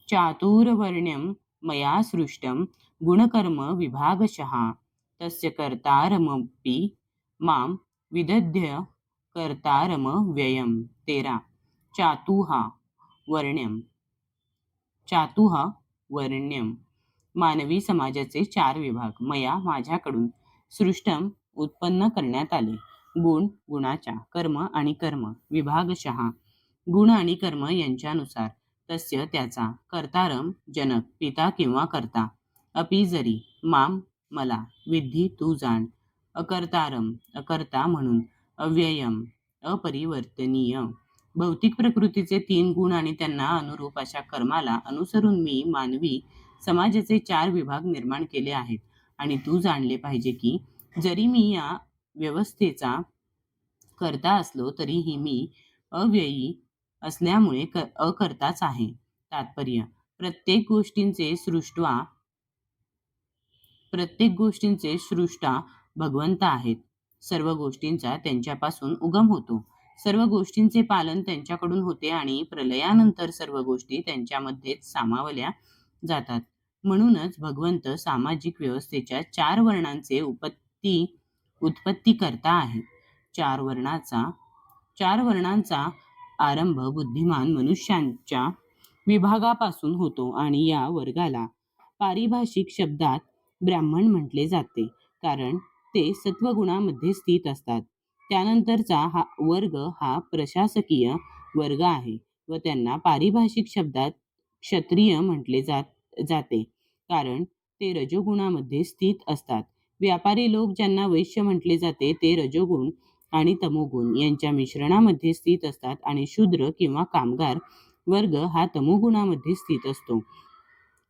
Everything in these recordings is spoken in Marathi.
चातुर्वर्ण्यं मया सृष्टं गुणकर्म विभागशः तस्य कर्तारमपि मां विदध्य कर्तारमव्ययम्। 13. चातुहा वर्ण्यम चातुहा वर्ण्यम मानवी समाजाचे 4 विभाग मया माझ्याकडून सृष्टम उत्पन्न करण्यात आले। गुण गुणाच्या, कर्म आणि कर्म विभागशः गुण आणि कर्म यांच्यानुसार, तस्य त्याचा, कर्तारम जनक पिता किंवा कर्ता, अपि जरी, माम मला, विद्धी तू जाण, अकर्तारम अकर्ता म्हणून, अव्ययम अपरिवर्तनीय भौतिक प्रकृतीचे 3 गुण आणि त्यांना अनुरूप अशा कर्माला अनुसरून मी मानवी समाजाचे 4 विभाग निर्माण केले आहेत. आणि तू जाणले पाहिजे की जरी मी या व्यवस्थेचा कर्ता असलो तरीही मी अव्ययी असल्यामुळे अकर्ताच आहे. तात्पर्य: प्रत्येक गोष्टींचे सृष्टा भगवंत आहेत. सर्व गोष्टींचा त्यांच्यापासून उगम होतो. सर्व गोष्टींचे पालन त्यांच्याकडून होते आणि प्रलयानंतर सर्व गोष्टी त्यांच्यामध्येच सामावल्या जातात. म्हणूनच भगवंत सामाजिक व्यवस्थेच्या 4 वर्णांचे उत्पत्तीकर्ता आहेत. 4 वर्णांचा आरंभ बुद्धिमान मनुष्यांच्या विभागापासून होतो आणि या वर्गाला पारिभाषिक शब्दात ब्राह्मण म्हटले जाते, कारण ते सत्वगुणामध्ये स्थित असतात. त्यानंतरचा वर्ग हा प्रशासकीय वर्ग आहे व त्यांना पारिभाषिक शब्दात क्षत्रिय म्हटले जाते, कारण ते रजोगुणामध्ये स्थित असतात. व्यापारी लोक ज्यांना वैश्य म्हटले जाते ते रजोगुण आणि तमोगुण यांच्या मिश्रणामध्ये स्थित असतात आणि शूद्र किंवा कामगार वर्ग हा तमोगुणामध्ये स्थित असतो.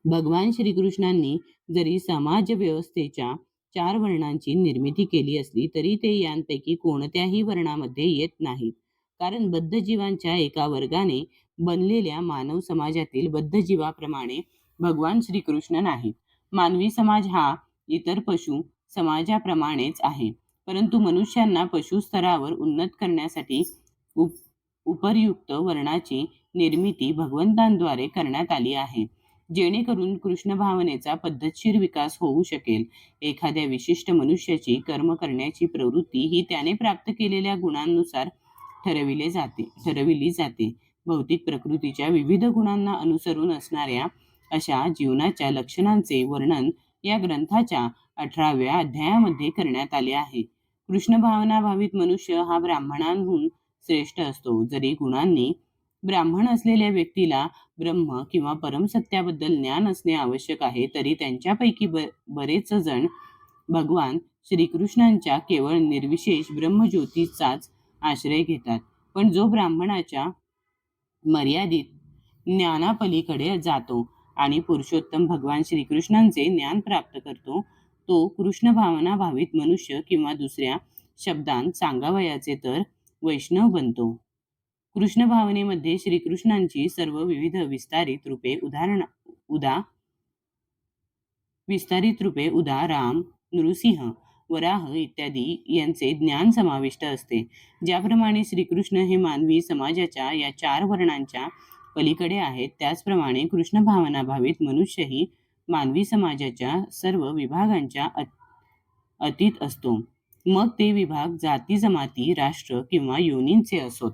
भगवान श्रीकृष्णांनी जरी समाज व्यवस्थेच्या 4 वर्णांची निर्मिती केली असली तरी ते यांपैकी कोणत्याही वर्णामध्ये येत नाहीत, कारण बद्धजीवांच्या एका वर्गाने बनलेल्या मानव समाजातील बद्धजीवाप्रमाणे भगवान श्रीकृष्ण नाहीत. मानवी समाज हा इतर पशु समाजाप्रमाणेच आहे, परंतु मनुष्यांना पशु स्तरावर उन्नत करण्यासाठी उपर्युक्त वर्णाची निर्मिती भगवंतांद्वारे करण्यात आली आहे, जेणेकरून कृष्ण भावनेचा पद्धतशीर विकास होऊ शकेल. एखाद्या विशिष्ट मनुष्याची कर्म करण्याची प्रवृत्ती ही त्याने प्राप्त केलेल्या गुणांनुसार ठरविली जाते. भौतिक प्रकृतीच्या विविध गुणांना अनुसरून असणाऱ्या अशा जीवनाच्या लक्षणांचे वर्णन या ग्रंथाच्या 18व्या अध्यायामध्ये करण्यात आले आहे. कृष्ण भावनाभावित मनुष्य हा ब्राह्मणांहून श्रेष्ठ असतो. जरी गुणांनी ब्राह्मण असलेल्या व्यक्तीला ब्रह्म किंवा परमसत्याबद्दल ज्ञान असणे आवश्यक आहे, तरी त्यांच्यापैकी बरेच जण भगवान श्रीकृष्णांच्या केवळ निर्विशेष ब्रह्मज्योतीचाच आश्रय घेतात. पण जो ब्राह्मणाच्या मर्यादित ज्ञानापलीकडे जातो आणि पुरुषोत्तम भगवान श्रीकृष्णांचे ज्ञान प्राप्त करतो, तो कृष्ण भावना भावित मनुष्य किंवा दुसऱ्या शब्दांत सांगावयाचे तर वैष्णव बनतो. कृष्ण भावनेमध्ये श्रीकृष्णांची सर्व विविध विस्तारित रूपे उदा राम, नृसिंह, वराह इत्यादी यांचे ज्ञान समाविष्ट असते. ज्याप्रमाणे श्रीकृष्ण हे मानवी समाजाच्या या 4 वर्णांच्या पलीकडे आहेत, त्याचप्रमाणे कृष्ण भावना भावित मनुष्यही मानवी समाजाच्या सर्व विभागांच्या अतीत असतो. मग ते विभाग जाती, जमाती, राष्ट्र किंवा योनींचे असोत.